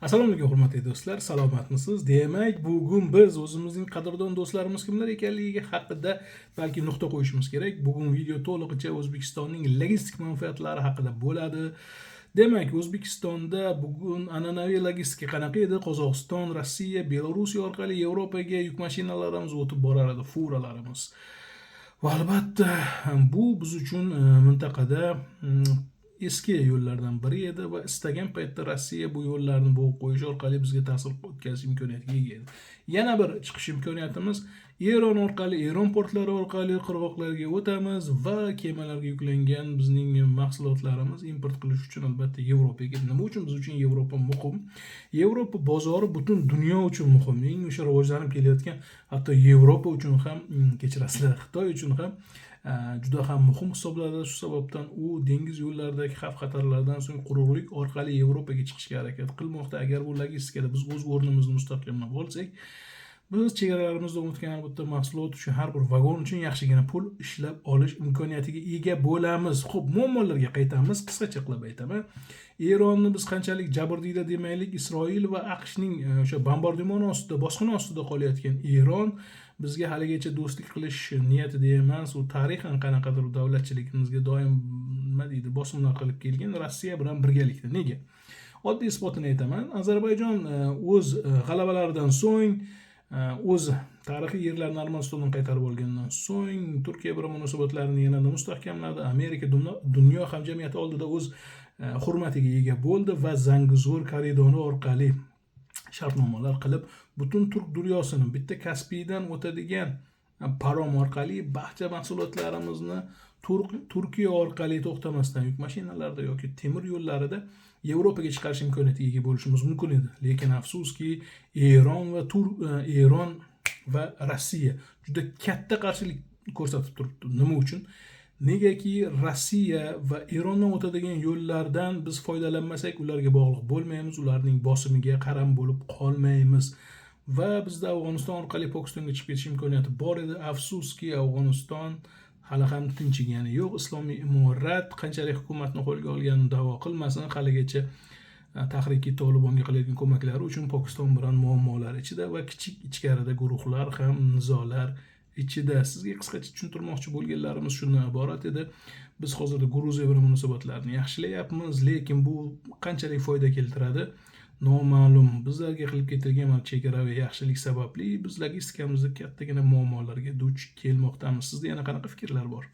Assalomu alaykum hurmatli do'stlar, salomatmisiz? Demak, bugun biz o'zimizning qadrdon do'stlarimiz kimlar ekanligi haqida balki nuqta qo'yishimiz kerak. Bugun video to'lig'icha O'zbekistonning logistik manfaatlari haqida bo'ladi. Demak, O'zbekistonda bugun an'anaviy logistika qanaqa edi? Qozog'iston, Rossiya, Belorusiya orqali Yevropaga yuk mashinalarimiz o'tib borar edi, furalarimiz. Va albatta, bu biz uchun mintaqada eski yo'llardan biri edi va istagan paytda Rossiya bu yo'llarni bo'g'ib qo'yish orqali bizga ta'sir o'tkazish imkoniyatiga ega edi. Yana bir chiqish imkoniyatimiz Eron orqali, Eron portlari orqali qirg'oqlarga o'tamiz va kemalarga yuklangan bizning mahsulotlarimiz import qilish uchun albatta Yevropaga. Nima uchun biz uchun Yevropa muhim? Yevropa bozori butun dunyo uchun muhim. Eng o'sha rivojlanib kelayotgan hatto Yevropa uchun ham, kechirasizlar, Xitoy uchun ham juda ham muhim hisoblanadi. Shu sababdan u dengiz yo'llaridagi xavf-xatarlardan so'ng quruqlik orqali Yevropaga chiqishga harakat qilmoqda. Agar bu logistikada biz o'z o'rnimizni mustahkamlab olsak, biz chegaralarimizda o'tgan albatta mahsulot uchun, har bir vagon uchun yaxshigina pul ishlab olish imkoniyatiga ega bo'lamiz. Xo'p, muammolarga qaytamiz, qisqacha qilib aytaman. Eronni biz qanchalik jabrdiyda demaylik, Isroil va AQShning o'sha bombardimon ostida, bosqin ostida qolayotgan Eron bizga haligacha do'stlik qilish niyatida emas. U tarixan qanaqadir davlatchiligimizga doim nima deydi, bosimlar qilib kelgan Rossiya bilan birgalikda. Nega? Oddiy isbotini aytaman. Ozarbayjon o'z g'alabalaridan so'ng, o'z tarixiy yerlarini Armanistondan qaytarib olgandan so'ng Turkiya bilan munosabatlarini yanada mustahkamladi. Amerika dunyo hamjamiyati oldida o'z hurmatiga ega bo'ldi va Zangezur koridori orqali shartnomalar qilib, butun turk dunyosini bitta Kaspiydan o'tadigan parom orqali barcha mahsulotlarimizni Turkiya orqali to'xtamasdan yuk mashinalarda yoki temir yo'llarida Yevropaga chiqarish imkoniyatiga ega bo'lishimiz mumkin edi. Lekin afsuski, Eron va Rossiya juda katta qarshilik ko'rsatib turibdi. Nima uchun? Negaki Rossiya va Erondan o'tadigan yo'llardan biz foydalanmasak, ularga bog'liq bo'lmaymiz, ularning bosimiga qaram bo'lib qolmaymiz. Va bizda Afg'oniston orqali Pokistonga chiqib ketish imkoniyati bor edi. Afsuski, Afg'oniston hali ham tinchigani yo'q. Islomiy imorat qanchalik hukumatni qo'lga olganini da'vo qilmasin, haligacha tahriki Tolibonga qilayotgan ko'maklari uchun Pokiston bilan muammolar ichida va kichik ichkarida guruhlar ham nizolar ichida. Sizga qisqacha tushuntirmoqchi bo'lganlarimiz shundan iborat edi. Biz hozirda Gruziya bilan munosabatlarni yaxshilayapmiz, lekin bu qanchalik foyda keltiradi noma'lum. Bizlarga qilib ketilgan chegaraviy yaxshilik sababli biz logistikamizda kattagina muammolarga duch kelmoqdamiz. Sizda yana qanaqa fikrlar bor?